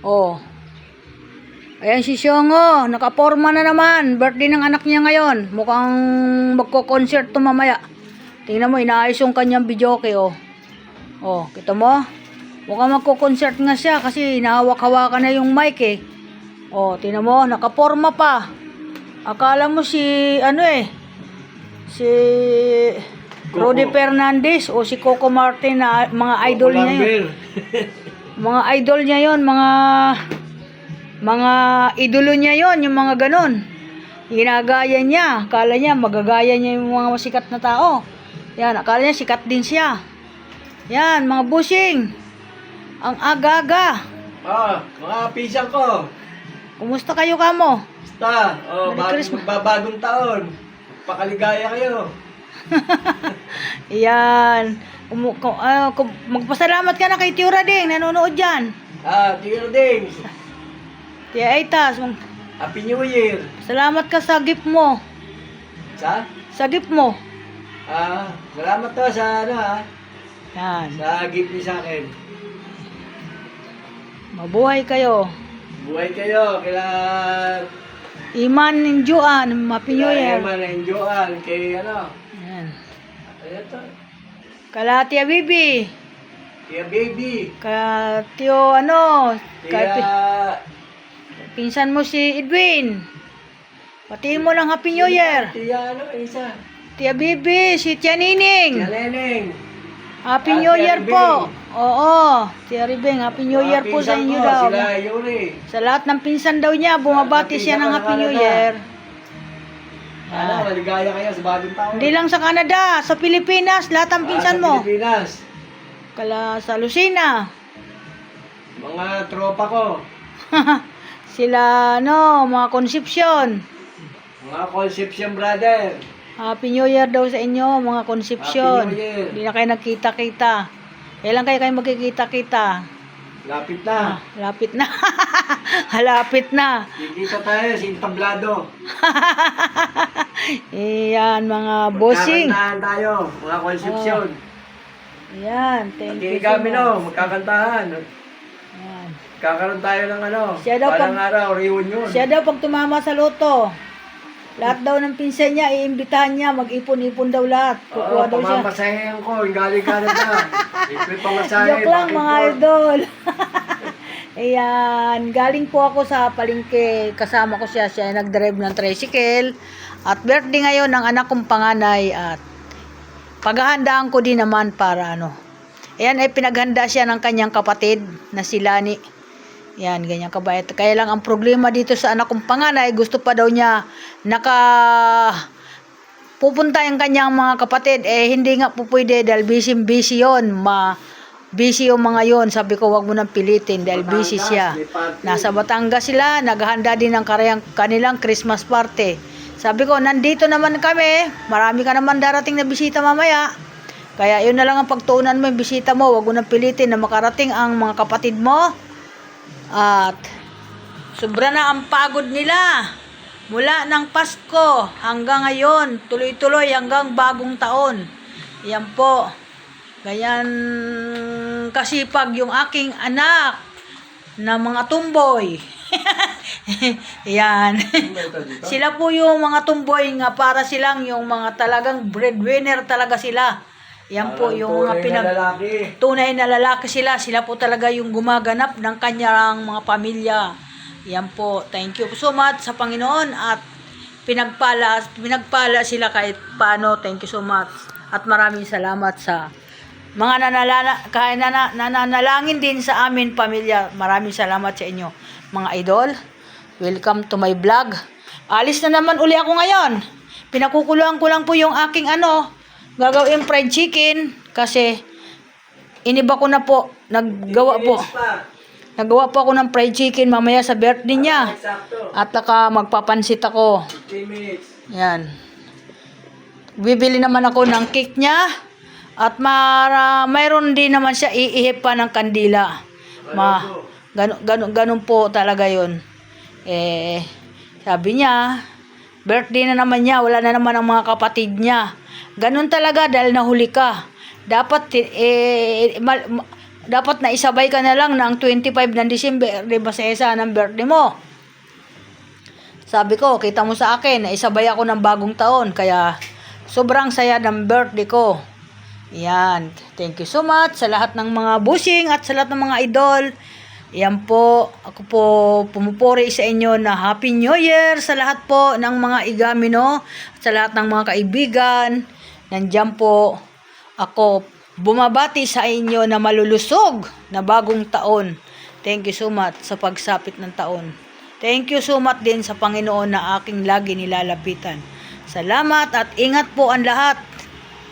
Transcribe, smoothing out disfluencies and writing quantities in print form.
Oh. Ayan si Siongo, nakaporma na naman. Birthday ng anak niya ngayon. Mukhang magko-concert to mamaya. Tingnan mo, inaayos yung kanyang videoke, oh. Oh, kita mo? Mukhang magko-concert nga siya kasi hinahawak-hawakan na yung mic, eh. Oh, tingnan mo, nakaporma pa. Akala mo si, si Rudy Fernandez o si Coco Martin na mga idol niya yun. Mga idol niya yun, mga idolo niya yon, yung mga ganon. Ginagaya niya, akala niya magagaya niya yung mga sikat na tao. Yan, akala niya sikat din siya. Yan, mga busing. Ang aga-aga. Mga pisang ko. Kumusta kayo kamo? Basta, Christmas. magbabagong taon. Pakaligaya kayo. Yan. Magpasalamat ka na kay Tiura Ding, nanonood dyan. Tigil ding. Tia Aitas, Happy New Year. salamat ka sa gift mo. Sa gift mo. Salamat to sa Yan. sa gift niyo sa akin. Mabuhay kayo. Buhay kayo. Iman Ninjuan, Happy New Year. Kaya enjoyan kay Yan. to. Kala Tia Bibi. Kaya baby. Kala Tio Kaya pinsan mo si Edwin. Patiin mo ng Happy New Year. Isa. Tia Bibi, si Tia Nining. Kaya Leneng. Happy Ah, New Tia Year Ribeng. po. Oo, Tia Ribeng, Happy New Year po sa inyo daw. Sila Yuri. Sa lahat ng pinsan daw niya, bumabati siya ng Happy New Year. Maligaya kayo sa bagong taon. Hindi lang sa Canada, sa Pilipinas, lahat ng pinsan Sa mo. Pilipinas. Kala sa Lucena. Mga tropa ko. Sila, mga Concepcion. Mga Concepcion brother. Happy New Year daw sa inyo, mga Concepcion. Happy New Year. Hindi na kayo nagkita-kita. Kailan kayo magkikita-kita? Lapit na. Lapit na. Halapit na. Kikita tayo sa Intablado. Iyan, mga bossing. Magkakantahan tayo. Mga Concepcion. Ayan, thank you Hindi so kami much. magkakantahan. Ayan. Kakaroon tayo ng Siya daw parang araw, reunion. Siya daw pag tumama sa loto, lahat daw ng pinsan niya, iimbitahan niya, mag-ipon-ipon daw lahat. Kukuha daw siya. Pamamasahin ko, yung galing Canada. Libre pamasahe. Joke lang bakit mga po? idol. Ayan, galing po ako sa palengke, kasama ko siya ay nag-drive ng tricycle. At birthday ngayon ng anak kong panganay at paghahandaan ko din naman para Ayan ay pinaghanda siya ng kanyang kapatid na si Lani. Yan, ganyan kabait. Kaya lang ang problema dito sa anak kong panganay, gusto pa daw niya pupunta yung kanyang mga kapatid. Hindi nga po pwede dahil busy yun. Busy yung mga yon. Sabi ko, wag mo nang pilitin dahil busy siya. Nasa Batangas sila, naghahanda din ng kanilang Christmas party. Sabi ko, nandito naman kami. Marami ka naman darating na bisita mamaya. Kaya yun na lang ang pagtuunan mo yung bisita mo. Wag mo nang pilitin na makarating ang mga kapatid mo. At sobra na ang pagod nila mula ng Pasko hanggang ngayon, tuloy-tuloy hanggang bagong taon. Yan po, ganyan kasipag yung aking anak na mga tumboy. Yan. Sila po yung mga tumboy nga para silang yung mga talagang breadwinner talaga sila. Yan po yung mga tunay na lalaki sila. Sila po talaga yung gumaganap ng kanyang mga pamilya. Yan po. Thank you so much sa Panginoon at pinagpala sila kahit paano. Thank you so much. At maraming salamat sa mga nananalangin din sa amin pamilya. Maraming salamat sa inyo mga idol. Welcome to my vlog. Alis na naman uli ako ngayon. Pinakukuluan ko lang po yung aking gagawin fried chicken kasi iniba ko na po. Naggawa po ako ng fried chicken mamaya sa birthday niya. At magpapansit ako. 15 minutes. Yan. Bibili naman ako ng cake niya. At mayroon din naman siya iihip pa ng kandila. Ganun po talaga yun. Sabi niya, birthday na naman niya, wala na naman ang mga kapatid niya. Ganun talaga dahil nahuli ka. Dapat dapat na isabay ka na lang ng 25 ng December, di ba sa ng birthday mo? Sabi ko, kita mo sa akin, na isabay ako ng bagong taon, kaya sobrang saya ng birthday ko. Yan. Thank you so much sa lahat ng mga bushing at sa lahat ng mga idol. Yan po, ako po pumupuri sa inyo na Happy New Year sa lahat po ng mga igamino, sa lahat ng mga kaibigan. Nandiyan po ako bumabati sa inyo na malulusog na bagong taon. Thank you so much sa pagsapit ng taon. Thank you so much din sa Panginoon na aking lagi nilalapitan. Salamat at ingat po ang lahat.